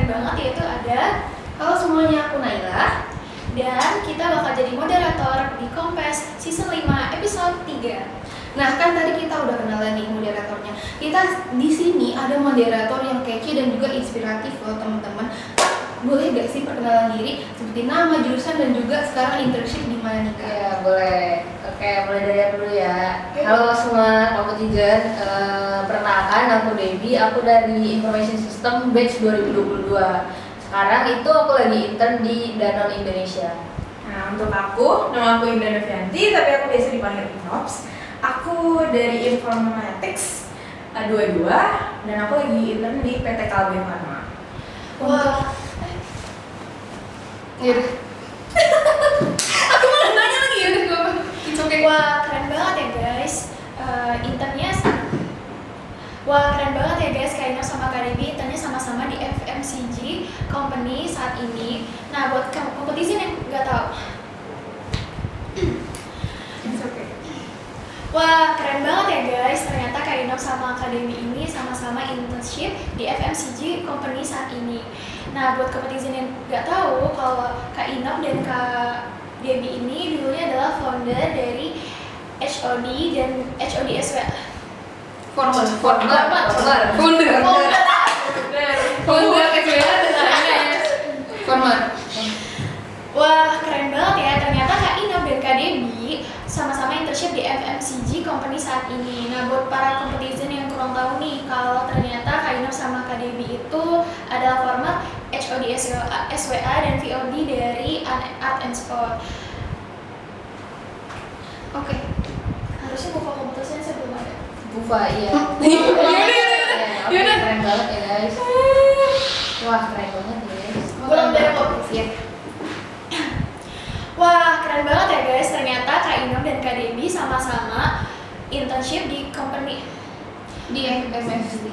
keren banget, yaitu ada halo semuanya, aku Naila dan kita bakal jadi moderator di Kompes Season 5 Episode 3. Nah, kan tadi kita udah kenalan nih moderatornya. Kita di sini ada moderator yang kece dan juga inspiratif loh teman-teman. Boleh gak sih perkenalan diri, seperti nama, jurusan, dan juga sekarang internship di mana nih Kak? Ya boleh. Oke, mulai dari aku dulu ya. Halo semua kompetitor. Perkenalkan, aku Debbie. Aku dari Information System Batch 2022. Sekarang itu aku lagi intern di Danone Indonesia. Nah, untuk aku, nama aku Indah Novianti, tapi aku biasa dipanggil Inops. Aku dari Informatics 22 dan aku lagi intern di PT Kalbe Pharma. Wah, yaudah. Aku malah nanya lagi, yaudah gue okay. Wah, keren banget ya guys. Internnya Wah, keren banget ya guys, Kak Ina sama Kak Debbie internnya sama-sama di FMCG company saat ini. Nah, buat kompetisi yang nggak tahu. It's okay. Wah, keren banget ya guys. Ternyata Kak Ina sama Kak Debbie ini sama-sama internship di FMCG company saat ini. Nah, buat kompetisi yang nggak tahu, kalau Kak Ina dan Kak Debbie ini dulunya adalah founder dari HOD dan HOD SW. Founder Wah, keren banget ya. Ternyata Kak Ina dan Kak Debbie sama-sama internship di FMCG company saat ini. Nah, buat para kompetisi yang kurang tahu nih, kalau ternyata Kak Ina sama Kak Debbie itu adalah former HOD SWA dan VOD dari Art and Sport. Oke. Harusnya buka kompetisinya sebelum ada. Bufa, iya. Yaudah. Keren banget ya guys. Wah, keren banget ya guys. Belum dari kompetisi ya. Wah, keren banget ya guys. Ternyata Kak Inem dan Kak Debbie sama-sama internship di company di FMCG.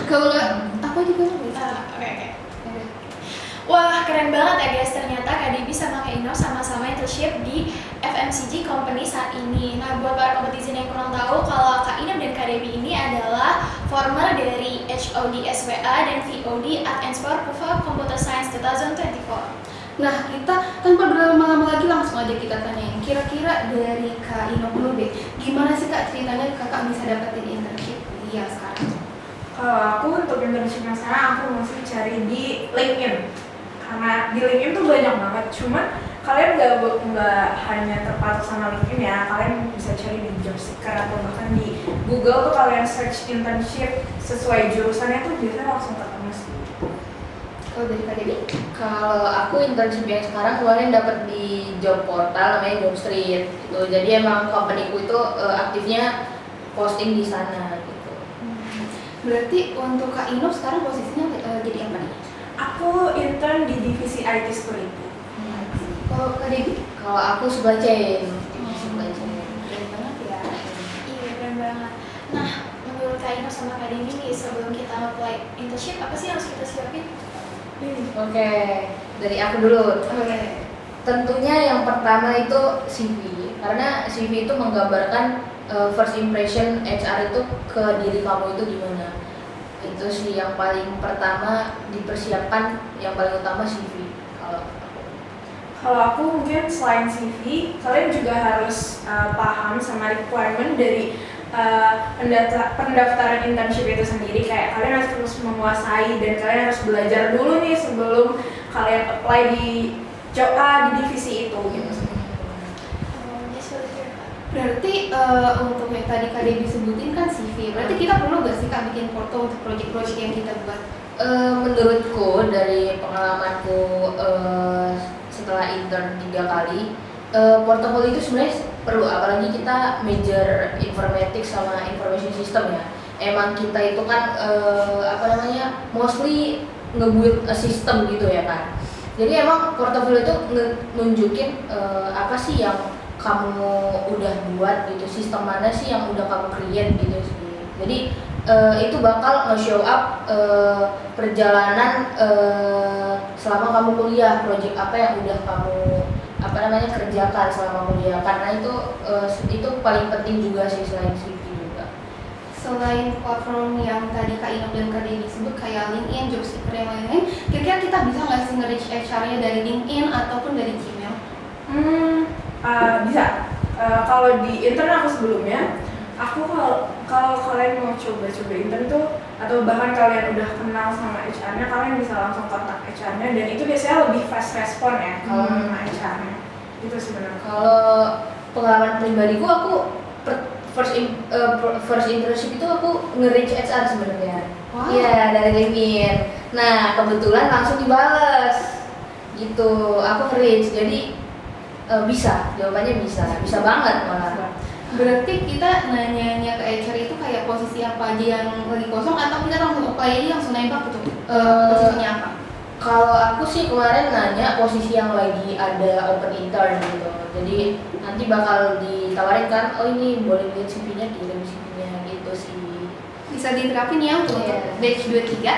Kalau nggak, apa juga Oke. Wah, keren banget ya guys. Ternyata Kak Debbie sama Kak Inem sama-sama internship di FMCG company saat ini. Nah, buat para kompetisi yang kurang tahu, kalau Kak Inem dan Kak Debbie ini adalah former dari HOD SWA dan VOD Art and Sport PUFA Computer Science 2024. Nah, kita tanpa berlama-lama lagi langsung aja kita tanyain. Kira-kira dari Kak Inem dulu deh, gimana sih Kak ceritanya kakak bisa dapetin internship di yang sekarang? Kalau aku untuk internship yang sekarang aku masih cari di LinkedIn. Karena di LinkedIn tuh banyak banget, cuman kalian nggak hanya terpatok sama LinkedIn ya, kalian bisa cari di Jobseeker atau bahkan di Google tuh kalian search internship sesuai jurusannya tuh biasanya langsung ketemu sih. Kalau dari Kak Debbie? Kalau aku internship yang sekarang kemarin dapat di job portal namanya Jobstreet gitu. Jadi emang companyku itu aktifnya posting di sana gitu. Berarti untuk Kak Inem sekarang posisinya jadi apa nih? Aku intern di divisi IT Security. Kalau Kak Debbie? Kalau aku supply chain. Keren banget ya. Iya, keren banget. Nah, menurut Kak Inem sama Kak Debbie nih, sebelum kita apply internship, apa sih yang harus kita siapin? Oke, dari aku dulu. Oke. Tentunya yang pertama itu CV, karena CV itu menggambarkan first impression HR itu ke diri kamu itu gimana. Itu sih yang paling pertama dipersiapkan, yang paling utama CV. Kalau aku mungkin selain CV, kalian juga harus paham sama requirement dari pendaftaran internship itu sendiri. Kayak kalian harus terus menguasai dan kalian harus belajar dulu nih sebelum kalian apply di divisi itu gitu. Berarti untuk yang tadi Kak Debbie sebutin kan CV, berarti kita perlu gak sih Kak bikin porto untuk proyek-proyek yang kita buat? Menurutku dari pengalamanku setelah intern 3 kali, portofolio itu sebenarnya perlu, apalagi kita major informatics sama information system ya. Emang kita itu kan mostly nge-build a system gitu ya kan. Jadi emang portofolio itu nunjukin apa sih yang kamu udah buat gitu, sistem mana sih yang udah kamu create gitu sih. Jadi itu bakal nge-show up perjalanan selama kamu kuliah, project apa yang udah kamu kerjakan selama kuliah. Karena itu paling penting juga sih selain CV juga. selain platform yang tadi Kak Inok dan Kak Dedi disebut kayak LinkedIn, Jobseeker yang lain-lain, kira-kira kita bisa nggak sih nge-reach HR-nya dari LinkedIn ataupun dari Gmail? Bisa. Kalau di intern aku sebelumnya, aku kalau kalian mau coba-coba intern tuh, atau bahkan kalian udah kenal sama HR-nya, kalian bisa langsung kontak HR-nya, dan itu biasanya lebih fast respon ya kalau sama HR-nya. Itu sebenarnya. Kalau pengalaman pribadiku, aku first internship itu aku nge-reach HR sebenarnya. Wow. Iya, dari LinkedIn. Nah, kebetulan langsung dibales. Gitu. Aku nge-reach. Jadi bisa, jawabannya bisa banget malah. Berarti kita nanya-nanya ke HR itu kayak posisi apa aja yang lagi kosong atau kita langsung apply aja langsung nembak gitu? Posisinya apa? Kalau aku sih kemarin nanya posisi yang lagi ada open intern gitu. Jadi nanti bakal ditawarin kan, oh ini boleh lihat CV-nya, kirim CV-nya gitu sih. Bisa diterapin ya untuk Iya. batch 2-3?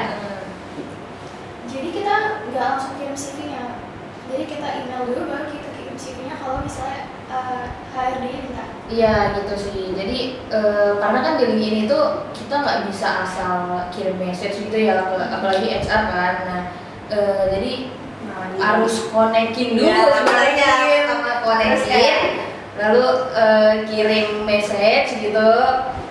Jadi kita nggak langsung kirim CV-nya. Jadi kita email dulu baru kita kirim CV-nya kalau misalnya HRD-nya minta. Iya gitu sih. Jadi karena kan di LinkedIn itu kita nggak bisa asal kirim message gitu ya, apalagi HR kan. Nah jadi harus connecting dulu Ya, sebenarnya, connecting. sama Terus connecting, kayak- lalu kirim message gitu.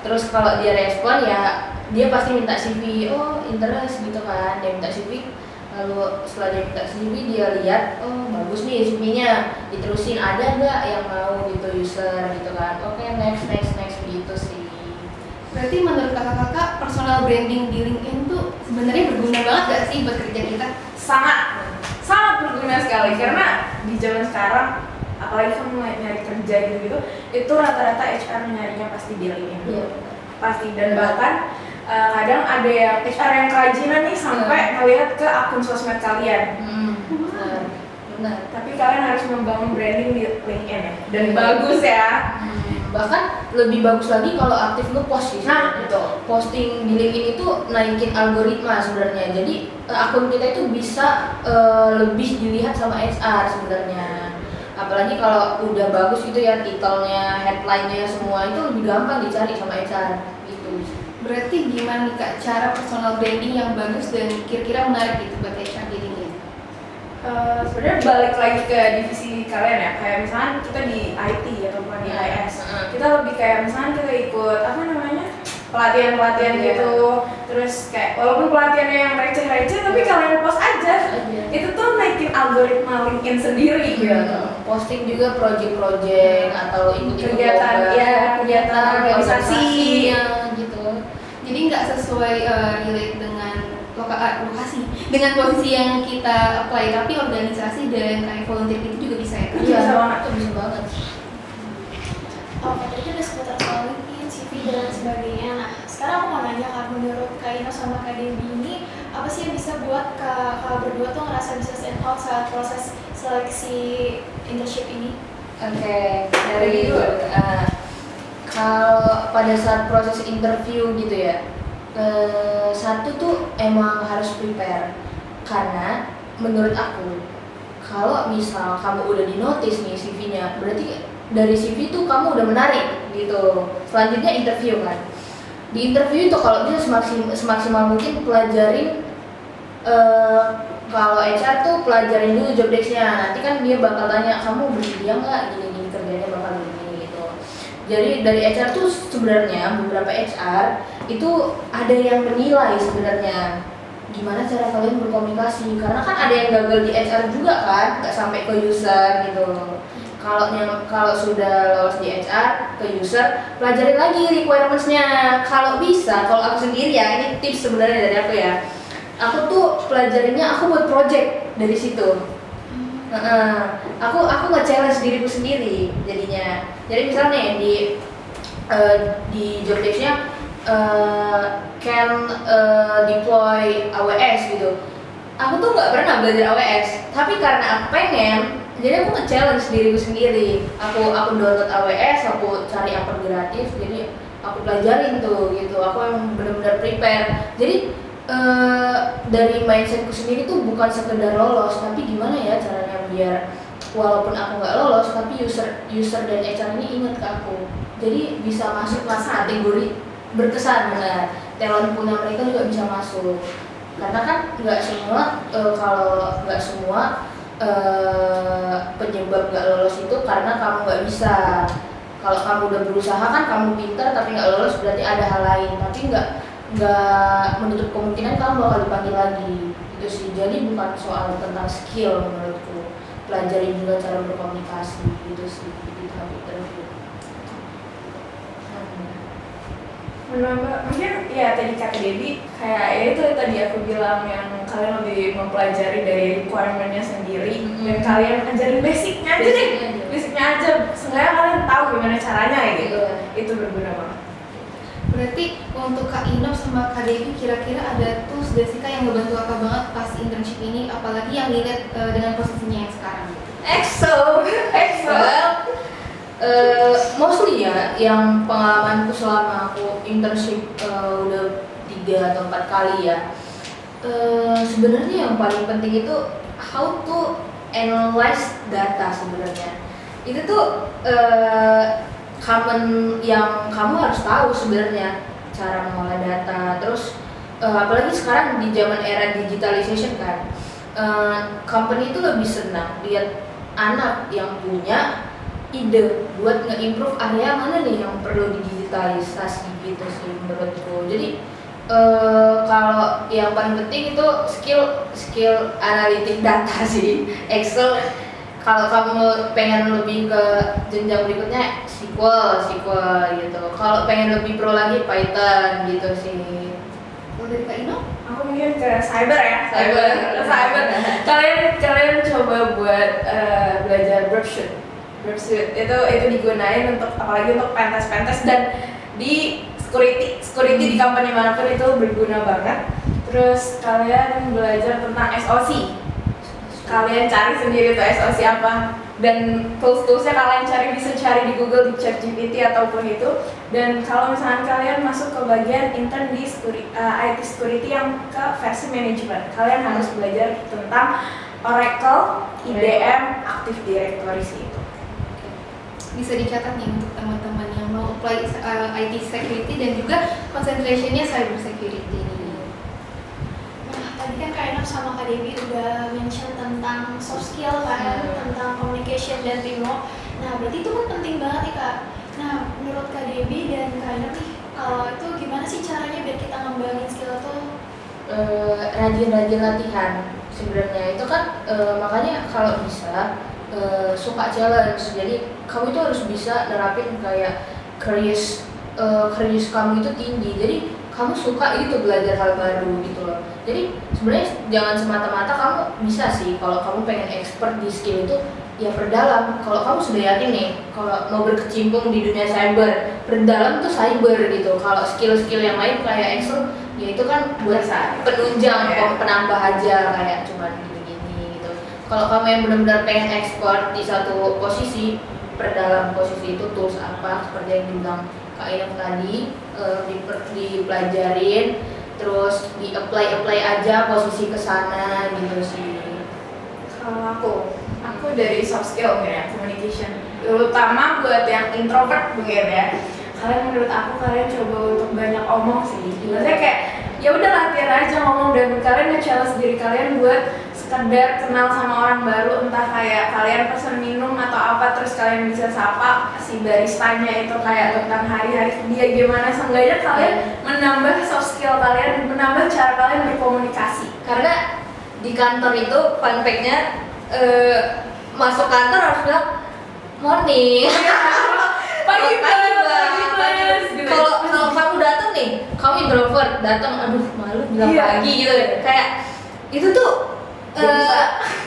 Terus kalau dia respon ya dia pasti minta CV. Oh interest gitu kan, dia minta CV. Lalu setelah dia minta CV, dia lihat, oh bagus nih CV-nya, diterusin, ada nggak yang mau gitu user gitu kan. Oke, next gitu sih. Berarti menurut kakak-kakak personal branding di LinkedIn tuh sebenarnya berguna banget gak sih buat kerja kita? sangat berguna sekali, karena di zaman sekarang apalagi kamu nyari kerja gitu itu rata-rata HR nyarinya pasti di LinkedIn. Iya. Pasti, dan bahkan kadang ada yang HR yang kerajinan nih sampai ngelihat ke akun sosmed kalian. Benar. Tapi kalian harus membangun branding di LinkedIn ya, dan bagus ya. Bahkan lebih bagus lagi kalau aktif nge-post sih. Nah, gitu. Posting di LinkedIn itu naikin algoritma sebenarnya. Jadi akun kita itu bisa lebih dilihat sama HR sebenarnya. Apalagi kalau udah bagus gitu ya, titelnya, headline-nya semua itu lebih gampang dicari sama HR gitu. Berarti gimana nih Kak cara personal branding yang bagus dan kira-kira menarik gitu buat HR di LinkedIn? Sebenarnya balik lagi ke divisi kalian ya, kayak misalnya kita di IT ataupun di IS, kita lebih kayak misalnya kita ikut apa namanya pelatihan gitu, terus kayak walaupun pelatihannya yang receh-receh tapi kalian post aja, itu tuh naikin algoritma LinkedIn sendiri gitu. Posting juga project-project atau ikut Kegiatan, ya, kegiatan organisasi gitu. Jadi nggak sesuai relate dengan lokasi, dengan posisi yang kita apply, tapi organisasi dan kayak volunteer itu juga bisa ya Kak? Iya. Bisa banget. Itu bisa banget. Oke, tadi udah seputar soal LinkedIn, CV dan sebagainya. Nah, sekarang aku mau nanya Kak, menurut Kak Ino sama Kak Debbie ini apa sih yang bisa buat Kak berdua tuh ngerasa bisa stand out saat proses seleksi internship ini? Oke, dari kalau pada saat proses interview gitu ya, satu tuh emang harus prepare, karena menurut aku kalau misal kamu udah di notice nih CV-nya, berarti dari CV tuh kamu udah menarik gitu. Selanjutnya interview kan. Di interview itu kalau bisa semaksimal mungkin pelajarin, kalau HR tuh pelajarin dulu job desk-nya. Nanti kan dia bakal tanya kamu bersedia nggak gini-gini kerjanya bakal gini gitu. Jadi dari HR tuh sebenarnya beberapa HR itu ada yang menilai sebenarnya gimana cara kalian berkomunikasi, karena kan ada yang gagal di HR juga kan, nggak sampai ke user gitu. Kalau sudah lolos di HR ke user, pelajarin lagi requirements-nya. Kalau bisa, kalau aku sendiri ya, ini tips sebenarnya dari aku ya. Aku tuh pelajarinnya, aku buat project dari situ. Aku nge-challenge diriku sendiri jadinya. Jadi misalnya di job desk-nya can deploy AWS gitu. Aku tuh nggak pernah belajar AWS, tapi karena aku pengen, jadi aku nge-challenge diriku sendiri. Aku download AWS, aku cari akun gratis, jadi aku pelajarin tuh gitu. Aku yang benar-benar prepare. Jadi dari mindsetku sendiri tuh bukan sekedar lolos, tapi gimana ya caranya biar walaupun aku nggak lolos, tapi user dan HR ini ingat ke aku. Jadi bisa masuk ke kategori berkesan benar. Talent punya mereka juga bisa masuk. Karena kan nggak semua kalau nggak semua penyebab nggak lolos itu karena kamu nggak bisa. Kalau kamu udah berusaha kan kamu pintar tapi nggak lolos berarti ada hal lain. Tapi nggak menutup kemungkinan kamu bakal dipanggil lagi. Itu sih. Jadi bukan soal tentang skill menurutku. Pelajari juga cara berkomunikasi gitu sih di tahap interview. Menambah mungkin ya tadi kata Debbie kayak ya itu tadi aku bilang yang kalian lebih mempelajari dari requirement-nya sendiri dan kalian ajarin basicnya aja deh, basicnya aja seenggaknya kalian tahu gimana caranya gitu. Itu berguna banget. Berarti untuk Kak Inof sama Kak Devi kira-kira ada tools gak sih Kak yang ngebantu Kakak banget pas internship ini, apalagi yang relate dengan posisinya yang sekarang gitu? Excel. Mostly ya, yang pengalamanku selama aku internship udah 3 atau 4 kali ya. Sebenarnya yang paling penting itu how to analyze data sebenarnya. Itu tuh common yang kamu harus tahu sebenarnya cara mengolah data. Terus apalagi sekarang di zaman era digitalization kan, company itu lebih senang lihat anak yang punya ide buat nge-improve area mana nih yang perlu digitalisasi gitu sih menurutku. Jadi kalau yang paling penting itu skill analitik data sih. Excel kalau kamu pengen lebih ke jenjang berikutnya SQL gitu. Kalau pengen lebih pro lagi Python gitu sih. Kalau dari Kak Inof? Aku mungkin ke cyber ya. Cyber. Kalian coba buat belajar Burpsuite itu digunain untuk apalagi untuk pentas dan di security di company manapun itu berguna banget. Terus kalian belajar tentang SOC. Kalian cari sendiri tuh SOC apa dan tools-toolsnya kalian bisa cari di Google, di ChatGPT ataupun itu. Dan kalau misalnya kalian masuk ke bagian intern di IT security yang ke versi manajemen, kalian harus belajar tentang Oracle, IBM, Active Directory sih itu. Bisa dicatat nih untuk teman-teman yang mau apply IT security dan juga concentration-nya cyber security ini. Nah, tadi kan Kak Inof sama Kak Debbie udah mention tentang soft skill kan, tentang communication dan teamwork. Nah, berarti itu kan penting banget nih Kak. Nah, menurut Kak Debbie dan Kak Inof nih, kalau itu gimana sih caranya biar kita ngembangin skill itu? Rajin-rajin latihan sebenarnya itu kan makanya kalau bisa suka challenge. Jadi kamu itu harus bisa nerapin kayak curious kamu itu tinggi. Jadi kamu suka gitu belajar hal baru gitu loh. Jadi sebenarnya jangan semata-mata kamu bisa sih kalau kamu pengen expert di skill itu ya perdalam. Kalau kamu sudah yakin nih kalau mau berkecimpung di dunia cyber, perdalam tuh cyber gitu. Kalau skill-skill yang lain kayak Excel ya itu kan buat penunjang, penambah aja kayak cuman gini-gini gitu. Kalau kamu yang benar-benar pengen expert di satu posisi, perdalam posisi itu tools apa seperti yang dibilang Kak Inof tadi, dipelajarin, terus di-apply aja posisi ke sana gitu sih. Kalau aku dari soft skill ya, communication. Terutama buat yang introvert mungkin ya. Kalian coba untuk banyak omong sih. Maksudnya kayak ya udah latihan aja ngomong dan kalian nge-challenge diri kalian buat sekedar kenal sama orang baru, entah kayak kalian pesen minum atau apa terus kalian bisa sapa si baristanya itu kayak tentang hari-hari dia gimana, seenggaknya kalian menambah soft skill kalian, menambah cara kalian berkomunikasi. Karena di kantor itu fun fact-nya masuk kantor harus bilang morning. Pagi banget. Kalau kamu datang nih, kamu introvert datang, aduh malu bilang pagi gitu kayak itu tuh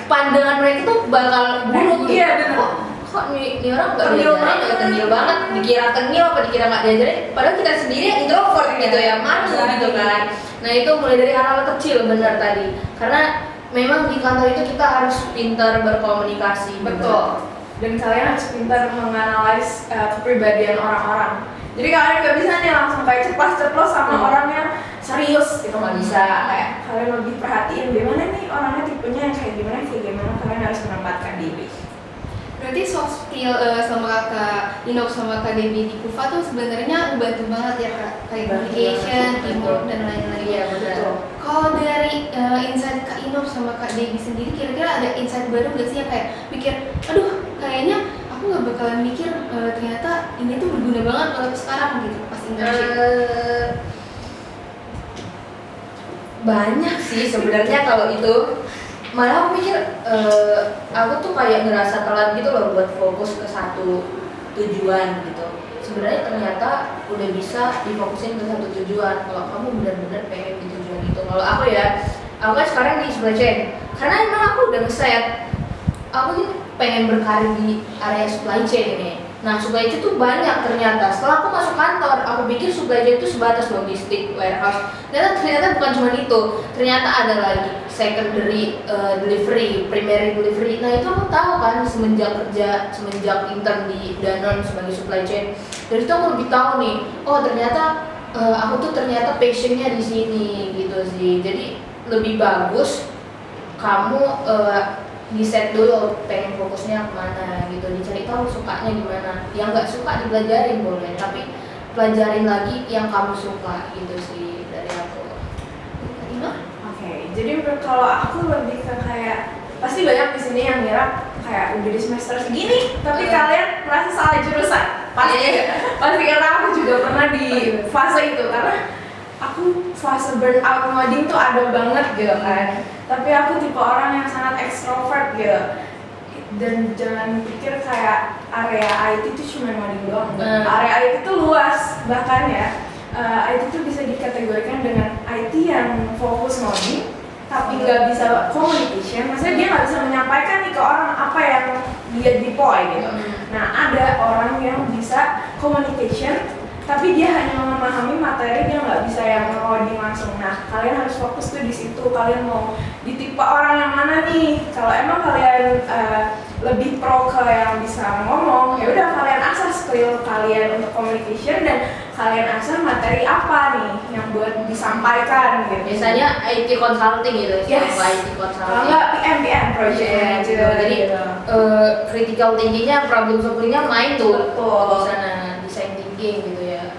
pandangan mereka tuh bakal buruk gitu. Iya benar. Kok nih orang nggak diajarin, nggak tengil banget, dikira tengil apa dikira nggak diajarin, padahal kita sendiri yang introvert gitu ya, malu gitu kan. Nah itu mulai dari hal-hal kecil benar tadi, karena memang di kantor itu kita harus pintar berkomunikasi. Betul. Dan kalian harus pintar menganalisis kepribadian orang-orang. Jadi kalian nggak bisa nih langsung kayak ceplos sama orang yang serius gitu, nggak bisa. Kayak kalian lebih perhatiin gimana nih orangnya tipenya yang kayak gimana, kalian harus menempatkan diri. Berarti soft skill sama Kakak Inop sama Kak Debbie di Kufa tuh sebenarnya bantu banget ya Kak, kayak communication, teamwork dan lain-lain. Iya betul. Kalau dari insight Kak Inop sama Kak Debbie sendiri, kira-kira ada insight baru gak sih yang kayak mikir, aduh kayaknya aku nggak bakalan mikir ternyata ini tuh berguna banget kalau sekarang gitu pas internship. Banyak sih sebenarnya kalau itu. Malah aku mikir aku tuh kayak ngerasa telat gitu loh buat fokus ke satu tujuan gitu. Sebenarnya ternyata udah bisa difokusin ke satu tujuan kalau kamu benar-benar pengen di tujuan itu. Kalau aku ya, aku kan sekarang di supply chain karena emang aku udah nge-set aku ini pengen berkarir di area supply chain ini. Nah, supply chain itu banyak ternyata. Setelah aku masuk kantor, aku pikir supply chain itu sebatas logistik, warehouse. Ternyata bukan cuma itu. Ternyata ada lagi secondary delivery, primary delivery. Nah, itu aku tahu kan semenjak intern di Danone sebagai supply chain. Dari itu aku lebih tahu nih, oh ternyata aku tuh ternyata passionnya di sini gitu sih. Jadi lebih bagus kamu di set dulu pengen fokusnya kemana gitu, dicari tahu sukanya gimana. Yang nggak suka dipelajarin boleh, tapi pelajarin lagi yang kamu suka gitu sih dari aku. Oke, jadi kalau aku lebih ke kayak pasti banyak di sini yang ngira kayak udah di semester segini, tapi kalian merasa salah jurusan. Pasti karena aku juga pernah di fase itu karena aku fase burnout ngoding tuh ada banget gitu kan. Tapi aku tipe orang yang sangat ekstrovert gitu. Dan jangan pikir kayak area IT itu cuma ngoding doang. Area IT itu luas, bahkan ya IT itu bisa dikategorikan dengan IT yang fokus ngoding tapi nggak bisa communication. Maksudnya dia nggak bisa menyampaikan nih ke orang apa yang dia deploy gitu. Nah, ada orang yang bisa communication tapi dia hanya memahami materi, dia nggak bisa yang ngoding langsung. Nah, kalian harus fokus tuh di situ. Kalian mau ditipe orang yang mana nih? Kalau emang kalian lebih pro ke yang bisa ngomong, ya udah kalian asah skill kalian untuk communication dan kalian asah materi apa nih yang buat disampaikan gitu. Biasanya IT consulting gitu, Yes. IT consulting. Kalau nggak PM project gitu. Jadi critical thinking-nya, problem solving-nya main tuh Betul. di sana, design thinking gitu ya.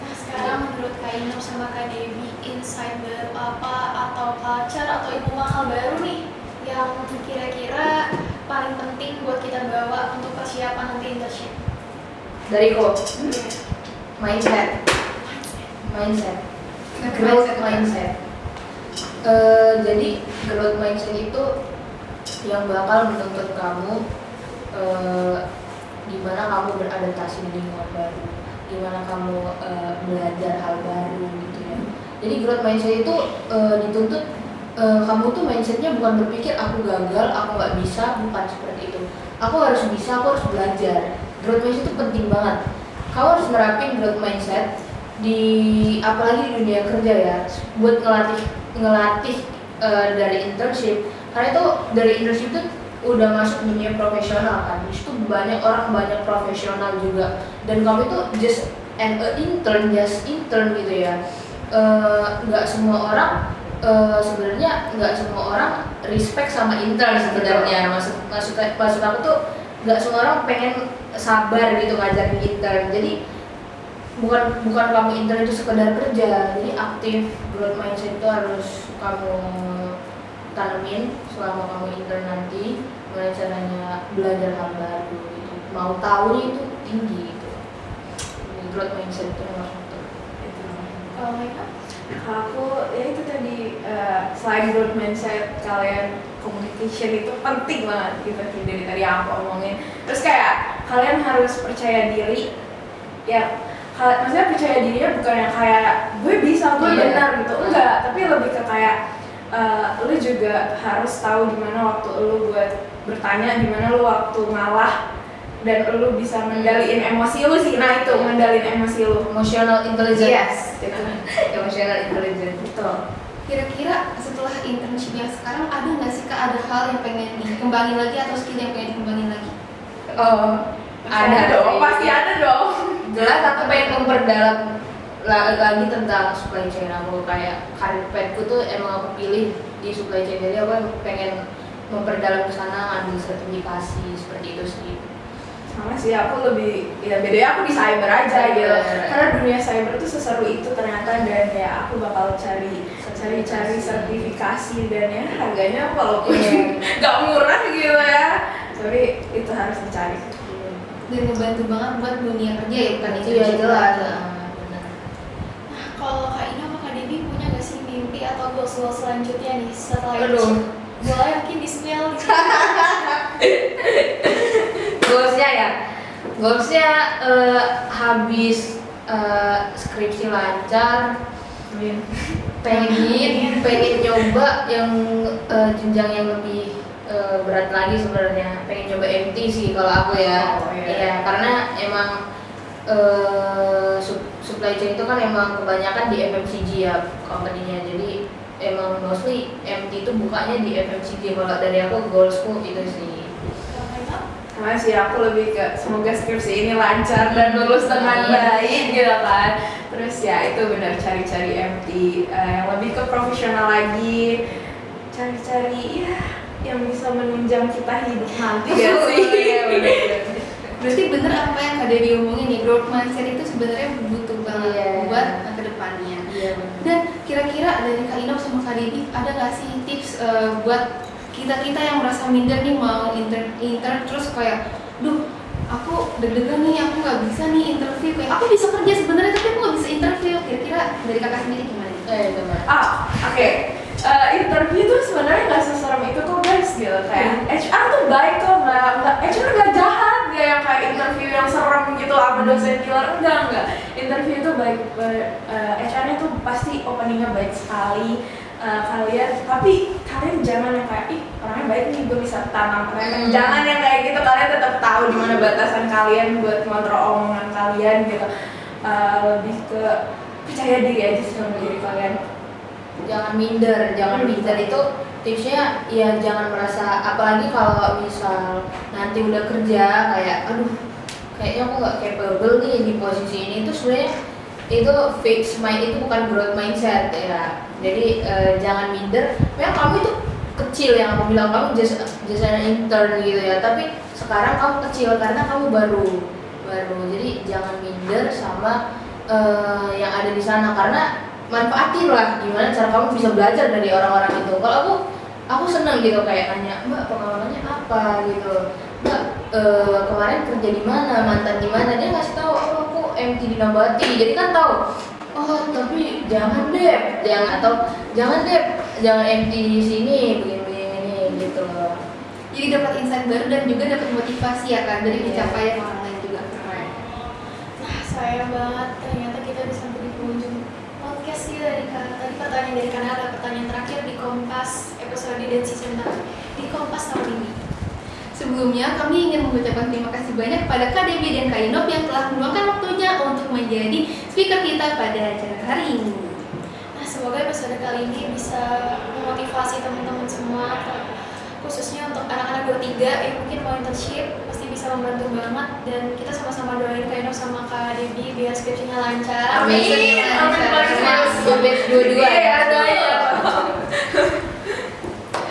Nah, sekarang menurut Kak Inop sama Kak Debbie, insight baru apa atau culture atau ilmu mahal baru nih yang kira-kira paling penting buat kita bawa untuk persiapan nanti internship? Dari coach, mindset, growth mindset. Jadi growth mindset itu yang bakal menuntut kamu gimana kamu beradaptasi di lingkungan baru, gimana kamu belajar hal baru gitu ya. Jadi growth mindset itu dituntut kamu tuh mindsetnya bukan berpikir aku gagal, aku nggak bisa, bukan seperti itu. Aku harus bisa, aku harus belajar. Growth mindset itu penting banget. Kamu harus nerapin growth mindset di apalagi di dunia kerja ya, buat ngelatih dari internship. Karena itu dari internship itu udah masuk dunia profesional kan. Di situ banyak orang, banyak profesional juga. Dan kamu itu just intern gitu ya. Nggak semua orang sebenarnya nggak semua orang respect sama intern sebenarnya. Maksud aku tuh nggak semua orang pengen sabar gitu ngajarin intern. Jadi bukan kamu intern itu sekedar kerja, jadi aktif. Growth mindset itu harus kamu tanemin selama kamu intern nanti. Gimana caranya belajar hal baru gitu, mau tahu itu tinggi gitu. Growth mindset itu memang penting. Kalau mereka? Kalau aku ya itu tadi selain growth mindset, kalian communication itu penting banget gitu dari tadi yang aku omongin. Terus kayak kalian harus percaya diri ya. Maksudnya percaya dirinya bukan yang kayak gue bisa, gue benar gitu, enggak. Tapi lebih ke kayak lu juga harus tahu di mana waktu lu buat bertanya, di mana lu waktu ngalah, dan lu bisa ngendaliin emosi lu sih. Nah itu ngendaliin emosi lu. Emotional intelligence. Yes, gitu. Emotional intelligence. Betul. Kira-kira setelah internship yang sekarang ada nggak sih Kak, ada hal yang pengen dikembangin lagi atau skill yang pengen dikembangin lagi? Ada dong, pasti ada dong. Jelas aku pengen memperdalam lagi tentang supply chain. Aku kayak karir petku tuh emang aku pilih di supply chain, jadi aku pengen memperdalam ke sana, ngambil sertifikasi seperti itu sih. Sama sih, aku lebih, ya bedanya aku di cyber aja gitu. Cyber. Karena dunia cyber tuh seseru itu ternyata, dan ya aku bakal cari sertifikasi, dan ya harganya walaupun nggak murah gitu ya, tapi itu harus dicari. Dan ngebantu banget buat dunia kerja ya, bukan itu Iya juga. jelas. Nah, kalau Kak Ina sama Kak Debbie punya gak sih mimpi atau goals selanjutnya nih setelah Aduh. itu? Boleh mungkin di-spill di sini. Goalsnya habis skripsi lancar, pengen nyoba yang jenjang yang lebih berat lagi sebenarnya. Pengen coba MT sih kalau aku ya. Oh, iya. Iya, karena emang supply chain itu kan emang kebanyakan di FMCG ya company-nya. Jadi emang mostly MT itu bukanya di FMCG. Kalau dari aku goalsku itu sih. Kalau Kak Ina? Sama sih, aku lebih ke semoga skripsi ini lancar dan lulus dengan baik gitu kan. Terus ya itu benar, cari-cari MT yang lebih ke profesional lagi, cari-cari ya yang bisa menunjang kita hidup nanti ya sih. Iya, bener. Berarti bener apa yang Kak Debbie omongin nih, growth mindset itu sebenarnya butuh banget Iya. buat ke depannya. Iya bener. Dan kira-kira dari Kak Inop sama Kak Debbie ada nggak sih tips buat kita yang merasa minder nih mau intern terus kayak, duh aku deg-degan nih, aku nggak bisa nih interview, kayak aku bisa kerja sebenarnya tapi aku nggak bisa interview. Kira-kira dari kakak sendiri gimana? Bener. Oke. Interview tuh sebenarnya nggak seserem itu kok guys gitu. Kayak HR tuh baik kok, HR nggak jahat, nggak yang kayak interview yang serem gitu sama dosen killer, enggak. Interview itu baik, HR-nya tuh pasti openingnya baik sekali. Tapi kalian jangan yang kayak, ih orangnya baik nih, gue bisa tanam keren. Jangan yang kayak gitu, kalian tetap tahu di mana batasan kalian buat ngontrol omongan kalian gitu. Lebih ke percaya diri aja sama diri kalian. Jangan minder itu tipsnya ya, jangan merasa, apalagi kalau misal nanti udah kerja kayak aduh kayaknya aku nggak capable nih di posisi ini, itu sebenarnya itu fixed mind, itu bukan growth mindset ya. Jadi jangan minder. Memang kamu itu kecil, yang aku bilang kamu just an intern gitu ya, tapi sekarang kamu kecil karena kamu baru. Jadi jangan minder sama yang ada di sana, karena manfaatin lah gimana cara kamu bisa belajar dari orang-orang itu. Kalau aku seneng gitu kayak nanya, Mbak pengalamannya apa gitu, Mbak kemarin kerja di mana, mantan di mana, dia ngasih tahu, oh aku MT di Nabati, jadi kan tahu. Oh tapi jangan MT di sini begini gitu loh. Jadi dapat insight baru dan juga dapat motivasi ya kan dari pencapaian orang lain juga. Nah, sayang banget ternyata kita udah sampai di penghujung podcast sih dari tadi pertanyaan dari Kanada, ada pertanyaan terakhir di Kompas episode dan season di Kompas tahun ini. Sebelumnya kami ingin mengucapkan terima kasih banyak kepada Kak Debbie dan Kak Inop yang telah meluangkan waktunya untuk menjadi speaker kita pada acara hari ini. Nah, semoga episode kali ini bisa memotivasi teman-teman semua, khususnya untuk anak-anak 23 yang mungkin mau internship, pasti bisa membantu banget. Dan kita sama-sama doain Kak Inop sama Kak Debbie biar skripsinya lancar. Amin. Sama batch 22 ya.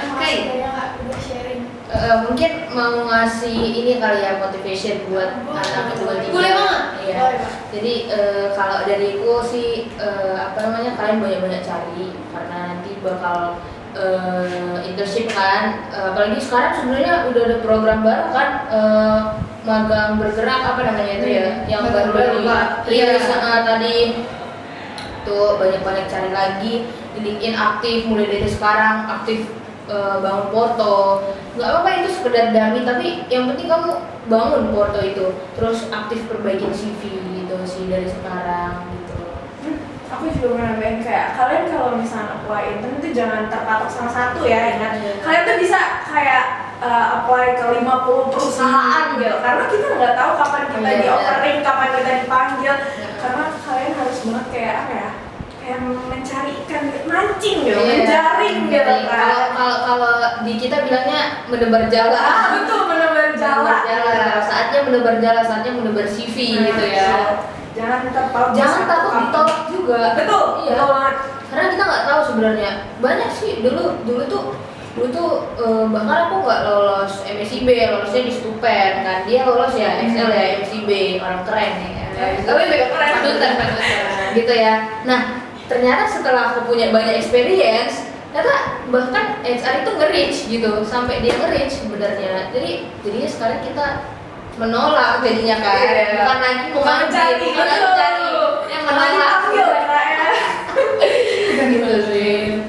Oke. Banyak udah sharing. Mungkin mau ngasih ini kali ya, motivation buat Boleh. anak kedua tiga. Boleh banget. Iya. Boleh, Pak. Jadi kalau dariku sih kalian banyak-banyak cari, karena nanti bakal internship kan. Apalagi sekarang sebenarnya udah ada program baru kan, magang bergerak apa namanya itu ya, yang Magang baru bergerak. rilis tadi. Tuh banyak-banyak cari lagi di LinkedIn, aktif mulai dari sekarang, aktif bangun porto. Nggak apa-apa itu sekedar dummy, tapi yang penting kamu bangun porto itu, terus aktif perbaikin CV gitu sih dari sekarang gitu. Aku juga mau nambahin kayak, kalian kalau misalnya apply intern itu jangan terpatok sama satu ya, ingat. Kalian tuh bisa kayak apply ke 50 perusahaan gitu, karena kita nggak tahu kapan kita Iya. di offering, kapan kita dipanggil. Iya. Karena kalian harus banget kayak apa ya, kayak mencari ikan, mancing gitu, Iya. menjaring gitu kan. Kalau di kita bilangnya menebar jala. Betul, benar-benar Menebar jalan. jala. Saatnya menebar jala, saatnya menebar CV gitu ya. Jangan terpaut. Jangan takut ditolak juga. Betul, Iya. betul banget. Karena kita nggak tahu sebenarnya. Banyak sih dulu tuh dulu tuh bahkan aku nggak lolos MSIB, lolosnya di Stupen kan, dia lolos ya Excel ya MSIB, orang keren ya. Tapi juga keren. Panutan gitu ya. Nah ternyata setelah aku punya banyak experience, ternyata bahkan HR itu nge-reach gitu, sampai dia nge-reach sebenarnya. Jadi sekarang kita menolak jadinya kan, Iya. bukan lagi Mencari, bukan betul. mencari, yang menolak Panggil ya Kak ya. gitu sih.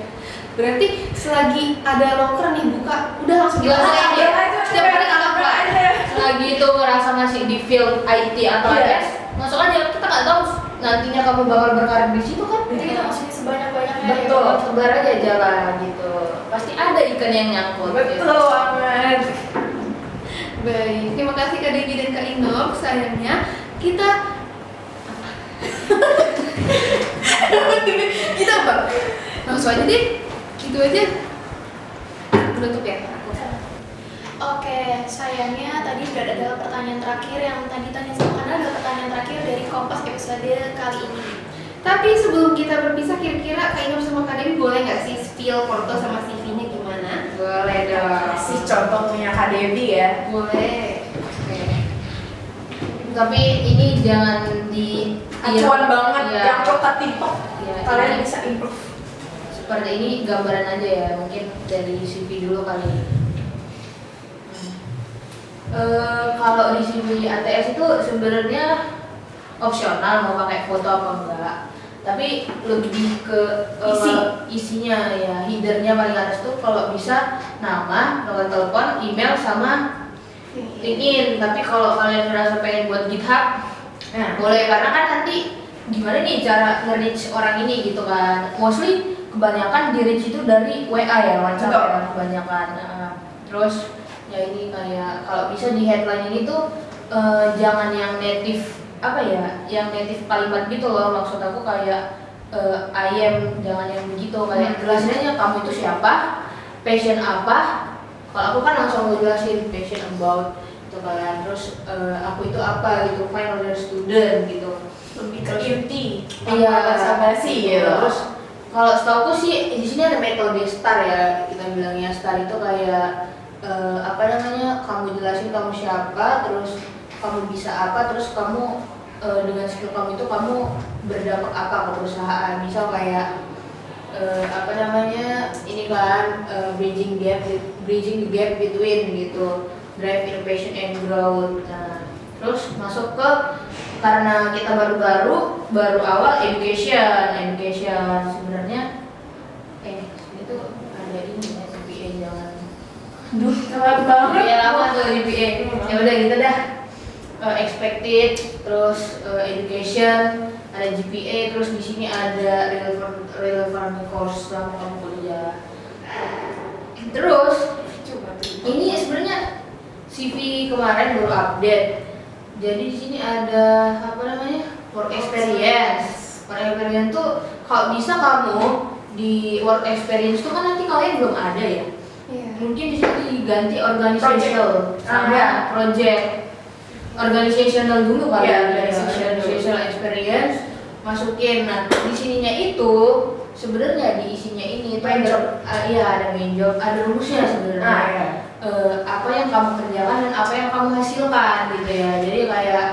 Berarti selagi ada loker nih buka, udah langsung Gila, kita saya Ambil aja, setiap hari ambil kakak aja. lagi itu ngerasa masih di field IT atau Iya. IS, masuk aja, kita nggak tahu nantinya kamu bakal berkarir di situ kan. Jadi kita masukin sebanyak-banyaknya. Betul, tebar aja jalan gitu. Pasti ada ikan yang nyangkut. Gitu. Betul banget. Baik, terima kasih Kak Devi dan Kak Inok. Sayangnya kita kita apa? Langsung aja deh, itu aja. Menutup ya. Oke, sayangnya tadi udah ada pertanyaan terakhir yang tadi tanya sama Kana, ada pertanyaan terakhir dari Kompas episode kali ini. Tapi sebelum kita berpisah, kira-kira Kak Inok sama Kak Devi boleh nggak sih spill foto sama CV-nya gimana? Boleh dong. Kasih contoh punya Kak Devi ya. Boleh. Oke. Tapi ini jangan di Acuan banget ya. yang lo ke TikTok. Ya, Kalian ini bisa improve. seperti ini gambaran aja ya, mungkin dari CV dulu kali. Kalau di CV ATS itu sebenarnya opsional mau pakai foto apa enggak, tapi lebih ke isinya ya, headernya paling atas tuh kalau bisa nama, nomor telepon, email sama LinkedIn. Tapi kalau kalian merasa pengen buat GitHub, Nah, boleh, karena kan nanti gimana nih cara nge-reach orang ini gitu kan. Mostly kebanyakan di-reach itu dari WA ya, WhatsApp Betul. ya kebanyakan. Terus ya ini kayak kalau bisa di headline ini tuh jangan yang native apa ya, yang native kalimat gitu loh, maksud aku kayak I am, jangan yang begitu, kayak jelasin aja kamu itu siapa, passion apa. Kalau aku kan langsung ngejelasin passion about gitu kan, terus aku itu apa gitu, final year student gitu. lebih ke inti. Iya, basa-basi gitu. Terus kalau setauku sih di sini ada metode STAR ya, kita bilangnya STAR itu kayak apa namanya, kamu jelasin kamu siapa, terus kamu bisa apa, terus kamu dengan skill kamu itu kamu berdampak apa ke perusahaan. Misal kayak apa namanya, ini kan bridging the gap between gitu, drive innovation and growth. Nah, terus masuk ke, karena kita baru awal education sebenarnya itu ada ini ya, CPA jangan. Duh, keren banget. Ya apa tuh GPA? Ya udah gitu dah. Expected, terus education, ada GPA, terus di sini ada relevant course selama kamu kuliah. Terus ini sebenarnya CV kemarin baru update. Jadi di sini ada apa namanya, work experience. Work experience tuh kalau bisa kamu di work experience tuh kan nanti kalian belum ada ya. Iya. Mungkin di sini diganti organizational sama project. Organizational dulu kali Iya, ya, organizational. organizational experience masukin. Nah, di sininya itu sebenarnya di isinya ini itu Main job. iya ada main job, ada rumusnya sebenarnya. Nah, ya. Apa yang kamu kerjakan dan apa yang kamu hasilkan gitu ya. Jadi kayak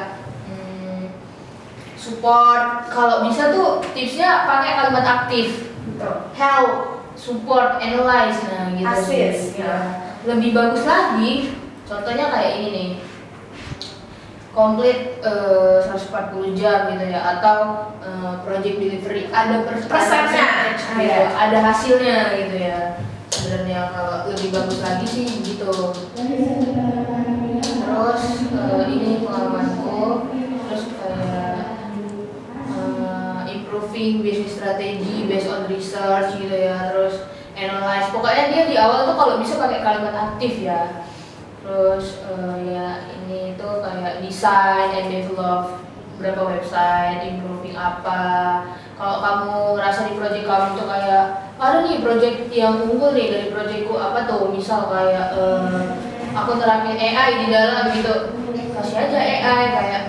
support, kalau bisa tuh tipsnya pakai kalimat aktif. Betul. Help, support, analyze, nah gitu. Assist, sih. ya. Lebih bagus lagi, contohnya kayak ini nih, komplit 140 jam gitu ya, atau project delivery ada Persennya. gitu, Iya. ada hasilnya gitu ya. Sebenarnya kalau lebih bagus lagi sih gitu. Terus ini pengalamanku, terus kayak improving business strategy based on research gitu ya, terus analyze. Pokoknya dia di awal tuh kalau bisa pakai kalimat aktif ya. Terus ya ini tuh kayak design and develop berapa website, improving apa. Kalau kamu ngerasa di project kamu tuh kayak ada nih project yang unggul nih dari projectku apa tuh, misal kayak aku terapin AI di dalam gitu, kasih aja AI kayak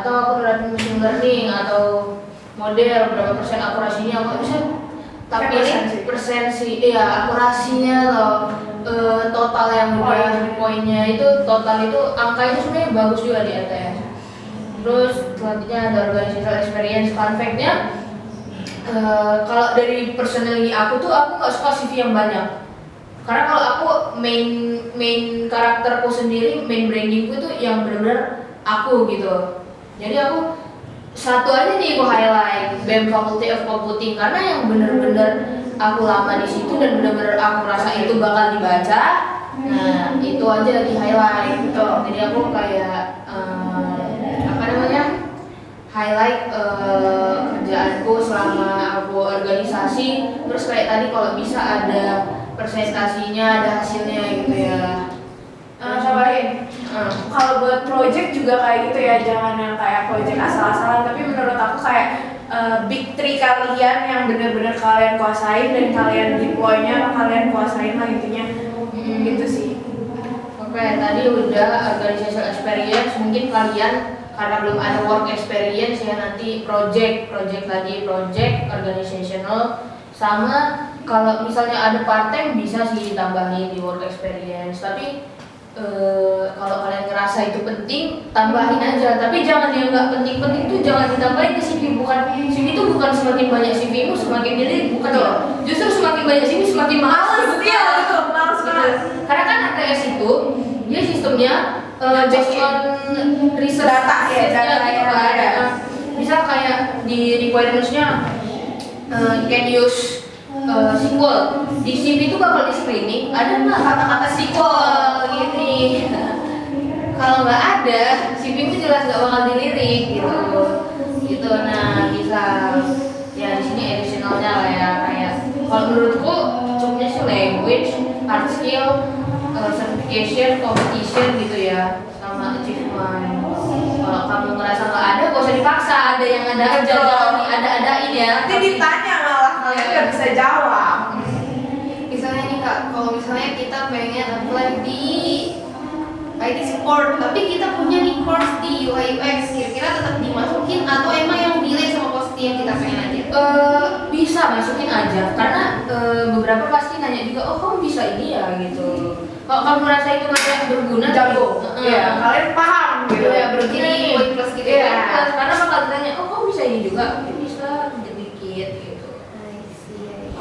atau aku terapin machine learning atau model berapa persen akurasinya, aku bisa tapi Persen persen sih, iya akurasinya loh, total yang udah poinnya itu total itu angka itu sebenarnya bagus juga di ATS. Terus selanjutnya ada organizational experience. Fun fact-nya, kalau dari personally aku nggak suka CV yang banyak. Karena kalau aku main karakterku sendiri, main brandingku itu yang benar-benar aku gitu. Jadi aku satu aja nih aku highlight BEM Faculty of Computing karena yang benar-benar aku lama di situ dan benar-benar aku rasa itu bakal dibaca. Nah itu aja di highlight. Jadi aku kayak highlight kerjaanku selama aku organisasi. Terus kayak tadi kalau bisa ada presentasinya, ada hasilnya gitu ya. Sabarin. Kalau buat project juga kayak gitu ya, jangan yang kayak project asal-asalan. Tapi menurut aku kayak big three kalian yang benar-benar kalian kuasain dan kalian deploy-nya kalian kuasain lah intinya. Gitu sih. Oke, tadi udah organizational experience. Mungkin kalian karena belum ada work experience ya, nanti project organizational, sama kalau misalnya ada part time bisa sih ditambahin di work experience. Tapi kalau kalian ngerasa itu penting, tambahin aja. Tapi jangan yang nggak penting-penting tuh jangan ditambahin ke CV. CV itu bukan semakin banyak CV-mu semakin dilirik, bukan ya. Justru semakin banyak CV semakin mahal. Iya betul, males banget. Karena kan ATS itu dia sistemnya based on research Data ya, gitu kan. Misal kayak di requirements-nya can use SQL. Di CV itu bakal di screening, ada nggak kata-kata SQL gini. Kalau nggak ada, CV itu jelas nggak bakal dilirik gitu. Nah bisa ya di sini additionalnya lah ya, kayak kalau menurutku cukupnya sih language, art skill, certification, competition gitu ya, sama achievement. Kalau kamu ngerasa nggak ada, gak usah dipaksa. Ada yang ada aja, jangan diada-adain ya. Nanti ditanya malah kalian nggak bisa jawab. Misalnya nih Kak, kalau misalnya kita pengen apply di IT support, tapi kita punya nih course di UI UX, kira-kira tetap dimasukin atau emang yang relate sama posisi yang kita pengen aja? Bisa masukin aja, karena beberapa pasti nanya juga, oh kamu bisa ini ya gitu. Kalau kamu merasa itu kayak berguna, Jago. Iya, kalian paham gitu ya. Jadi UI plus gitu Iya, ya. karena bakal ditanya, oh kamu bisa ini juga, bisa dikit gitu.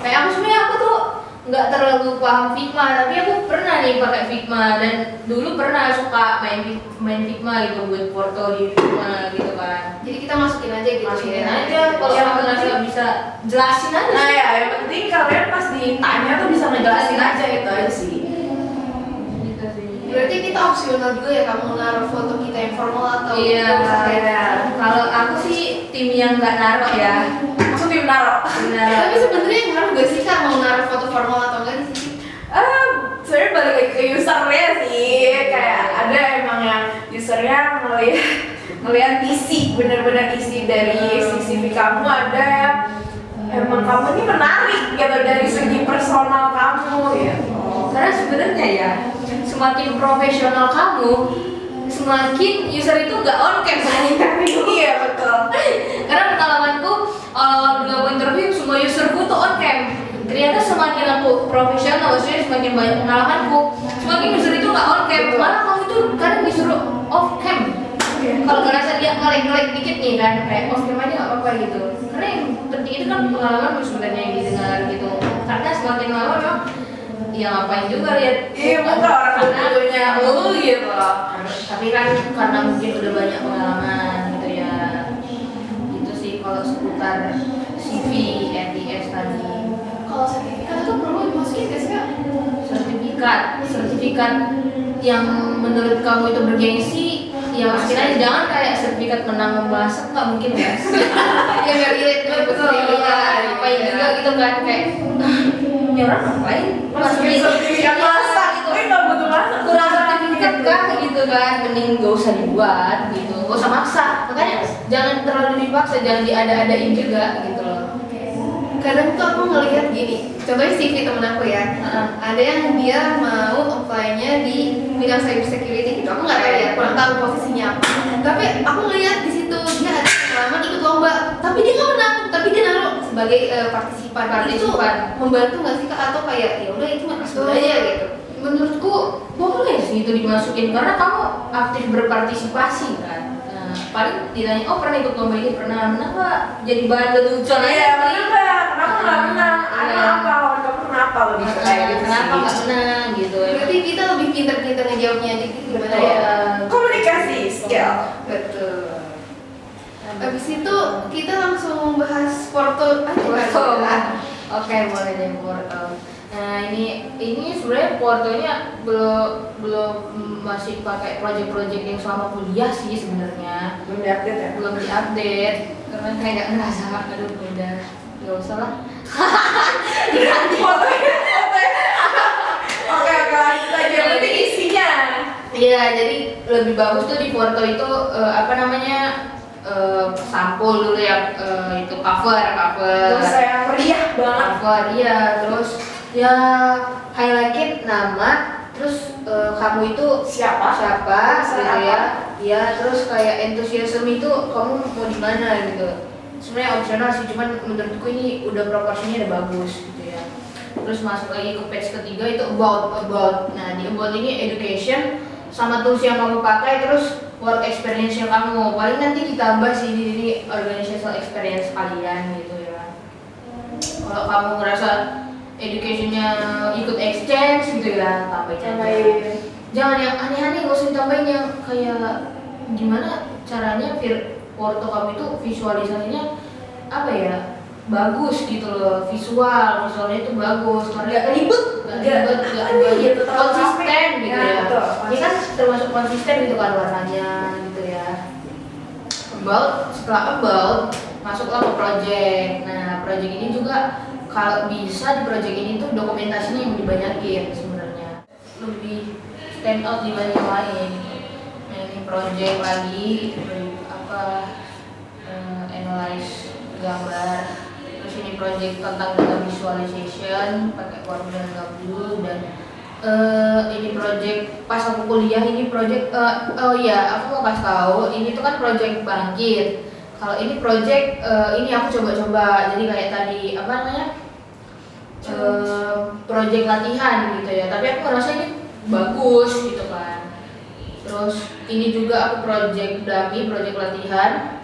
Kayak aku sebenarnya aku tuh nggak terlalu paham Figma, tapi aku pernah nih pakai Figma dan dulu pernah suka main Figma gitu buat foto di Figma gitu kan. Jadi kita masukin aja gitu Masukin ya. aja, kalau kamu nggak bisa jelasin aja. Nah ya, yang penting kalian pas ditanya tuh bisa ngejelasin aja itu aja sih. Gitu sih. Berarti kita opsional juga ya kamu naruh foto kita yang formal atau Iya, kalau aku sih tim yang nggak naruh ya. Aku tim naruh. Tapi sebenarnya yang ngaruh gak sih Kak mau naruh foto formal atau enggak di sini? Sebenarnya balik lagi ke usernya sih, kayak ada emang yang usernya ngelihat isi, bener-bener isi dari CV kamu, ada yang emang kamu ini menarik gitu dari segi personal kamu gitu. Karena sebenarnya ya, semakin profesional kamu, semakin user itu nggak on cam saat interview. Iya betul. Karena pengalamanku, dulu aku interview semua userku tuh on cam. Ternyata semakin aku profesional, maksudnya semakin banyak pengalamanku, semakin user itu nggak on cam. Malah kamu itu kadang disuruh off cam. Kalau ngerasa dia ngelek-ngelek dikit nih kan, kayak off cam aja nggak apa-apa gitu. Karena yang penting itu kan pengalaman sebenarnya yang didengar gitu. Karena semakin lama memang ya ngapain juga lihat Muka orang dulunya lu gitu loh. tapi kan karena mungkin udah banyak pengalaman gitu ya. Gitu sih kalau seputar CV NTS tadi. Kalau sertifikat itu perlu dimasukin gak sih Kak? Sertifikat yang menurut kamu itu bergengsi ya masukin aja, jangan kayak sertifikat menang memasak, nggak mungkin ya. Ya nggak relate dengan posisi kita. Ngapain juga gitu kan, kayak ya orang ngapain Masukin sertifikat masak itu nggak butuh masak. kurang sertifikat kah gitu kan, mending gak usah dibuat gitu, gak usah maksa. Makanya jangan terlalu dipaksa, jangan diada-adain juga gitu loh. Kadang tuh aku ngelihat gini, contohnya CV temen aku ya, ada yang dia mau apply-nya di bidang cyber security gitu, aku nggak tahu ya, kurang tahu posisinya apa. Tapi aku ngelihat di situ dia ada pengalaman ikut lomba, tapi dia nggak menang, tapi dia naruh sebagai partisipan. Itu membantu nggak sih Kak, atau kayak ya udah itu mah kasih aja gitu? Menurutku boleh sih itu dimasukin karena kamu aktif berpartisipasi kan. Nah, paling ditanya, oh pernah ikut lomba ini, pernah menang nggak? Jadi bahan lelucon aja. Iya, menang nggak? Kenapa nggak menang? Ada Iya. apa? Lawan kamu kenapa? Lebih ke kayak gitu Kenapa sih. nggak menang gitu ya? Berarti kita lebih pintar-pintar ngejawabnya aja gitu gimana Betul. ya? Komunikasi skill. Betul. Habis itu kita langsung bahas Porto aja Porto. kan? Oke, boleh deh Porto. Nah ini sebenarnya Portonya belum masih pakai project-project yang selama kuliah sih sebenarnya. Belum diupdate ya? Belum diupdate karena kayak ngerasa aduh udah nggak usah lah. Oke, lanjut aja. Yang penting isinya. Iya, jadi lebih bagus tuh di Porto itu apa namanya sampul dulu ya, itu cover. Terus saya meriah banget. Cover, iya, terus ya highlightin nama, terus kamu itu Siapa? gitu Siapa? ya, ya terus kayak enthusiasm itu kamu mau di mana gitu. Sebenarnya opsional sih, cuman menurutku ini udah proporsinya udah bagus gitu ya. Terus masuk lagi ke page ketiga itu about. Nah di about ini education sama tools yang kamu pakai, terus work experience yang kamu paling nanti ditambah sih di organizational experience kalian gitu ya. Kalau kamu ngerasa educationnya ikut exchange gitu ya, tambahin aja. Jangan yang aneh-aneh, gak usah ditambahin yang kayak gimana caranya Porto kamu itu visualisasinya apa ya, bagus gitu loh, visualnya itu bagus karena Nggak ribet, nggak konsisten gitu Ya, ya. betul, Ini kan termasuk konsisten gitu kan warnanya gitu ya. Setelah about masuklah ke project. Nah project ini juga kalau bisa di project ini tuh dokumentasinya yang dibanyakin sebenarnya, lebih stand out dibanding yang lain. Nah ini project lagi apa analyze gambar. Terus ini project tentang data visualization pakai Power dan Gablu, dan ini project pas aku kuliah, ini project oh iya aku mau kasih tahu ini tuh kan project bangkit. Kalau ini project ini aku coba-coba, jadi kayak tadi apa namanya project latihan gitu ya, tapi aku ngerasa ini bagus gitu kan. Terus ini juga aku project dummy, project latihan,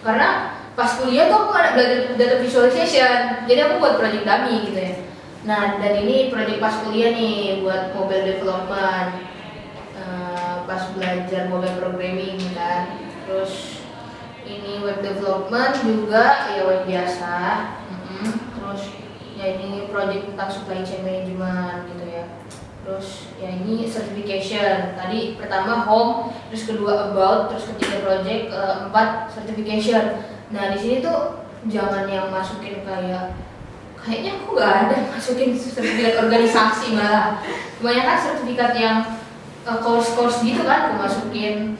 karena pas kuliah tuh aku ada belajar data visualization, jadi aku buat project dummy gitu ya. Nah dan ini project pas kuliah nih buat mobile development, pas belajar mobile programming kan. Terus ini web development juga ya, web biasa. Terus ya ini project tentang supply chain management gitu ya. Terus ya ini certification, tadi pertama home, terus kedua about, terus ketiga project, empat certification. Nah di sini tuh jangan yang masukin kayaknya aku nggak ada masukin sertifikat organisasi, malah kebanyakan sertifikat yang course gitu kan aku masukin.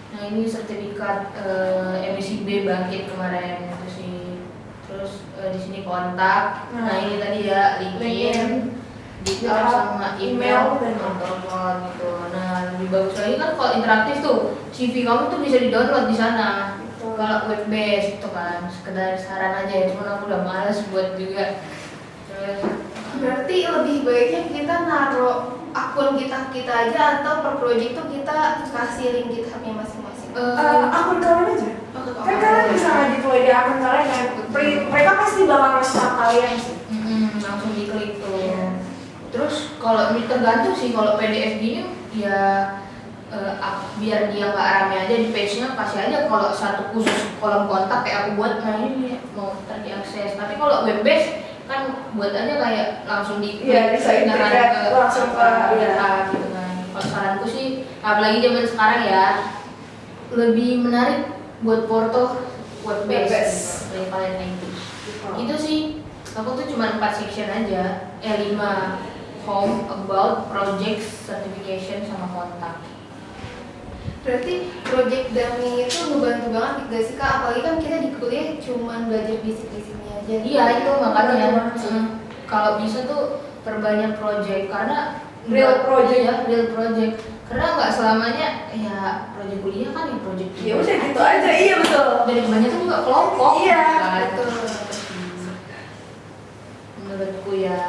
Nah ini sertifikat MSIB bangkit kemarin itu sih. Terus di sini kontak. Nah ini tadi ya LinkedIn, detail sama email dan telepon gitu. Nah lebih bagus lagi kan kalau interaktif tuh, CV kamu tuh bisa di-download di sana. Kalau web based itu kan sekedar saran aja, cuman aku udah males buat juga. Terus Berarti lebih baiknya kita naruh akun kita aja, atau per project tuh kita kasih link GitHub-nya masing-masing. Akun kalian aja. Kan kalian bisa nge-deploy di akun kalian kan. Mereka pasti bakal ngasih tahu kalian sih. langsung diklik tuh. Terus kalau ini tergantung sih, kalau PDF gini ya biar dia nggak rame aja di page-nya, kasih aja kalau satu khusus kolom kontak kayak aku buat. Nah ini mau terdiakses. Tapi kalau web based kan buat aja kayak langsung di bisa integrate langsung ke GitHub gitu kan. Kalau saranku sih, apalagi zaman sekarang ya, lebih menarik buat Porto web based dari kalian nanti. Itu sih, aku tuh cuma 4 section aja, 5: home, about, project, certification, sama kontak. Berarti project dummy itu ngebantu banget gak sih Kak? Apalagi kan kita di kuliah cuma belajar basic-basicnya aja. Iya itu makanya Banget sih. kalau bisa tuh perbanyak project, karena Real project. ya, real project. Karena nggak selamanya ya project kuliah kan ya project. Ya udah gitu aja. Iya betul. Dan kebanyakan juga kelompok. Iya, kan. Betul. menurutku ya.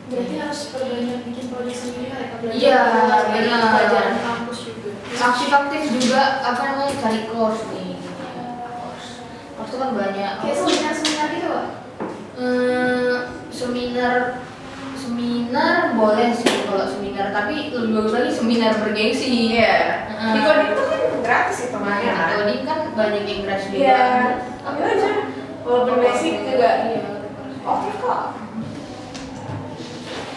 Berarti harus perbanyak bikin proyek sendiri ya Kak, belajar Iya, dari benar. pelajaran kampus juga. Aktif-aktif juga apa namanya cari course nih. Course itu kan banyak. Kayak seminar-seminar gitu Kak? Seminar boleh sih kalau seminar, tapi lebih bagus lagi seminar bergengsi. Iya. Di coding tuh kan gratis itu Nah, kan. coding kan banyak yang gratis juga. Iya. Ambil aja. Walaupun basic juga. Iya. Oke kok.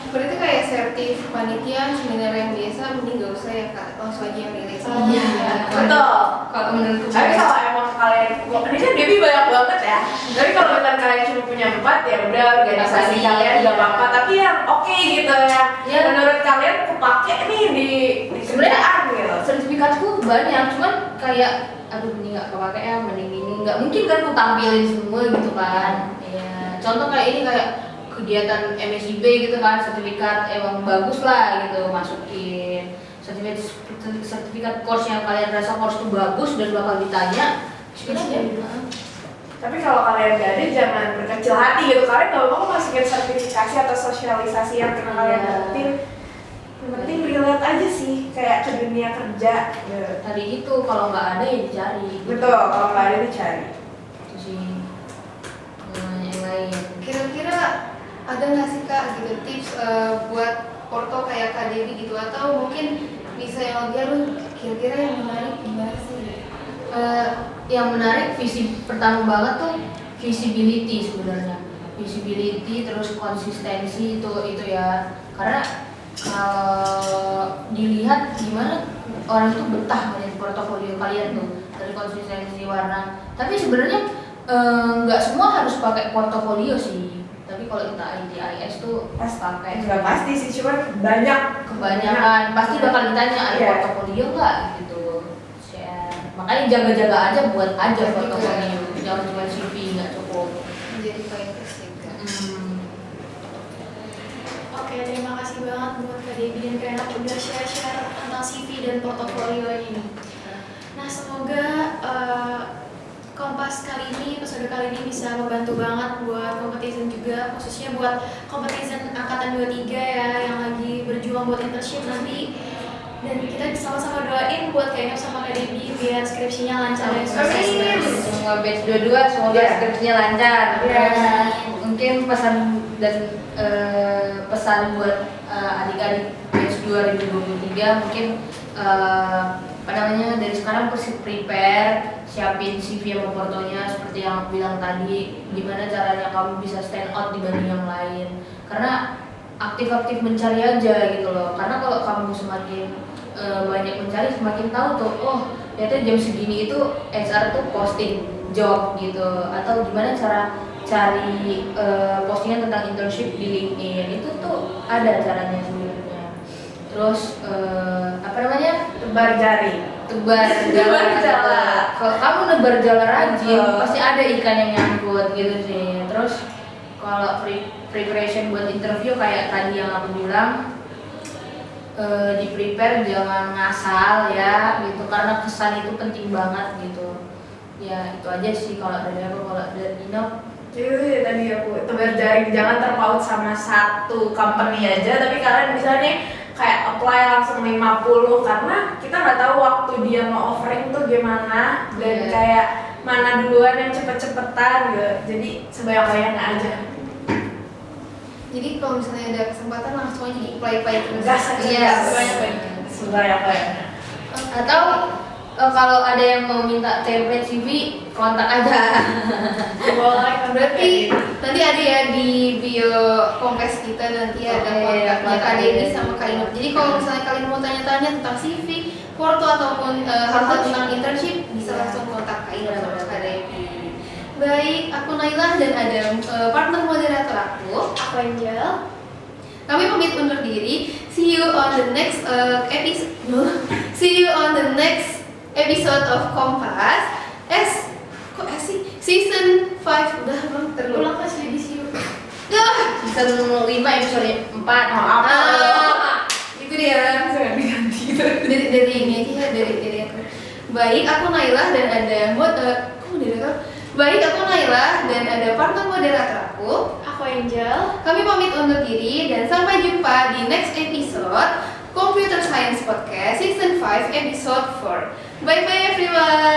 Berarti kayak sertif panitia seminar yang biasa mending gak usah ya Kak, langsung aja yang relate. Iya. Betul. Kalau menurutku Tapi kalau emang kalian, ini kan Debbie banyak banget ya. Tapi kalau misalkan kalian cuma punya 4 ya udah organisasi Iya. kalian gak apa-apa. Tapi yang oke gitu ya. Iya. Menurut kalian kepake nih di Sebenarnya kerjaan gitu. sertifikatku banyak, cuman kayak aduh ini nggak kepake ya, mending ini nggak mungkin kan aku tampilin semua gitu kan. Iya. Contoh kayak ini kayak kegiatan MSIB gitu kan, sertifikat emang bagus lah gitu masukin sertifikat course yang kalian rasa course itu bagus dan bakal ditanya. Tapi kalau kalian gak ada jangan berkecil hati gitu. Kalian gak apa-apa masukin sertifikasi atau sosialisasi yang pernah kalian dapetin. Yang penting relate aja sih kayak ke dunia kerja gitu. Tadi itu kalau nggak ada ya dicari. Betul, kalau nggak ada dicari. Itu sih. Yang lain. Kira-kira ada nggak sih Kak gitu tips buat porto kayak Kak Dewi gitu, atau mungkin bisa yang lebih lu kira-kira yang menarik gimana sih? Yang menarik pertama banget tuh visibility sebenarnya. Visibility terus konsistensi itu ya. Karena kalau dilihat gimana orang itu betah melihat portofolio kalian tuh dari konsistensi warna. Tapi sebenarnya nggak semua harus pakai portofolio sih. Tapi kalau kita IDIS tuh pakai. Nggak pasti sih, cuman banyak Kebanyakan pasti bakal ditanya ada Iya. portofolio nggak gitu. Share. Makanya jaga-jaga aja buat aja portofolio. Jangan cuma CV nggak cukup. Jadi fighters juga. Oke, terima kasih banget buat Kak Debbie dan Kak Enak udah share-share tentang CV dan portofolio ini. Nah, semoga Kompas kali ini, episode kali ini bisa membantu banget buat kompetition juga, khususnya buat kompetition angkatan 23 ya, yang lagi berjuang buat internship nanti. Dan kita sama-sama doain buat Kak Enak sama Kak Debbie biar skripsinya lancar dan sukses. Semua batch 22 semoga Iya. skripsinya lancar. Iya. Mungkin pesan buat adik-adik batch 2023 mungkin apa namanya dari sekarang prepare, siapin CV sama portonya seperti yang aku bilang tadi, gimana caranya kamu bisa stand out dibanding yang lain. Karena aktif-aktif mencari aja gitu loh. Karena kalau kamu semakin banyak mencari, semakin tahu tuh, oh ternyata jam segini itu HR tuh posting job gitu, atau gimana cara cari postingan tentang internship di LinkedIn itu tuh ada caranya sebenarnya. Terus apa namanya, tebar jari. tebar jala. Kalau kamu nebar jala rajin, pasti ada ikan yang nyangkut gitu sih. Terus kalau preparation buat interview kayak tadi yang aku bilang, di prepare jangan ngasal ya gitu, karena kesan itu penting banget gitu. Ya itu aja sih kalau dari aku. Kalau dari Dino, Jadi tadi aku tebar jari, jangan terpaut sama satu company aja, tapi kalian bisa nih kayak apply langsung 50 karena kita nggak tahu waktu dia mau offering tuh gimana dan Iya. kayak mana duluan yang cepet-cepetan gitu. Jadi sebanyak-banyaknya aja. Jadi kalau misalnya ada kesempatan langsung aja di apply terus. Gas aja, Iya. gas. Sebanyak-banyaknya. atau kalau ada yang mau minta template CV, kontak aja. Boleh, Berarti nanti ada ya di bio Kompes kita, nanti ada Oke, kontaknya Kak oke. Dewi sama Kak Inok. Jadi kalau misalnya kalian mau tanya-tanya tentang CV, porto ataupun hal-hal tentang internship, bisa Iya. langsung kontak Kak Inok sama Kak Dewi. Baik, aku Nailah dan ada partner moderator aku Angel. Kami pamit undur diri. See you on the next episode. See you on the next episode of Kompas. Season 5 udah belum terlalu. Ulang kasih di sini. Season 5 episode 4. Itu dia. Jangan diganti. Dari ini aja ya, dari aku. Baik, aku Nailah dan ada moderator Baik, aku Naila dan ada partner moderator Aku Angel. Kami pamit undur diri dan sampai jumpa di next episode Computer Science Podcast Season 5 Episode 4. Bye bye everyone.